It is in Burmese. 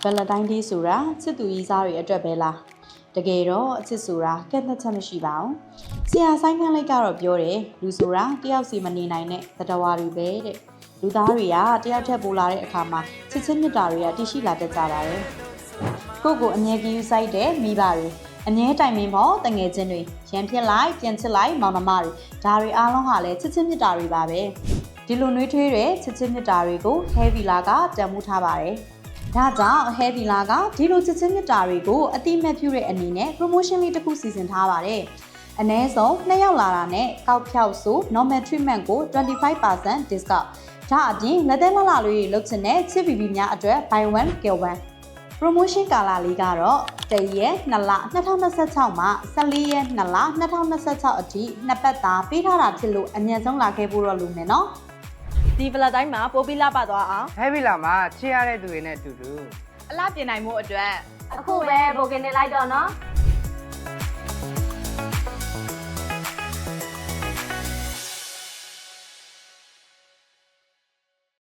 Valentine Day ဆိုတာချစ်သူကြီးစားတွေအတွက်ပဲလားတကယ်တော့အချစ်ဆိုတာကန့်သတ်ချက်မရှိပါဘူးဆရာဆိုင်ခန်းလိုက်ကတော့ပြောတယ်လူဆိုတာတယောက်စီမနေနိုင်တဲ့သတ္တဝါတွေပဲတဲ့လူသားတွေကတယောက်ထက်ပိုလာတဲ့အခါမှာချစ်ချင်းမြတ်တာတွေကတည်ရှိလာတတ်ကြပါတယ်ကိုယ့်ကိုအမြဲကြီးစိုက်တဲ့မိဘတွေအငဲတိုင်မင်းဖို့တငယ်ချင်းတွေရန်ဖြစ်လိုက်ပြန်ချစ်လိုက်မောင်နှမတွေဒါတွေအားလုံးဟာလည်းချစ်ချင်းမြတ်တာတွေပါပဲဒီလိုနှွေးထွေးတဲ့ချစ်ချင်းမြတ်တာတွေကို Heavy လာကတန်ဖိုးထားပါတယ်ဒါကြောင့် Heavy လာကဒီလိုချစ်ချင်းမြတ်တာတွေကိုအတိအမဲ့ပြုတဲ့အနေနဲ့ promotion လေးတစ်ခုစီစဉ်ထားပါတယ်အနည်းဆုံး2ယောက်လာတာနဲ့ကောက်ဖြောက်ဆို normal treatment ကို 25% discount ဒါအပြင်လက်သက်လှလှလေးတွေလုပ်ချင်တဲ့ချစ် BB များအတွက် buy one get one promotion ကာလလေးကတော့1ရက်2လ2026မှာ14ရက်2လ2026အထိနှစ်ပတ်သားပေးထားတာဖြစ်လို့အမြန်ဆုံးလာခဲ့ဖို့တော့လိုမယ်နော်ဒီဗလက်တိုင်းမှာပိုပြီးလှပသွားအောင် Heavy လာမှာချစ်ရတဲ့သူတွေနဲ့အတူတူအလှပြင်နိုင်မှုအတွက်အခုပဲဘိုကင်နေလိုက်တော့နော်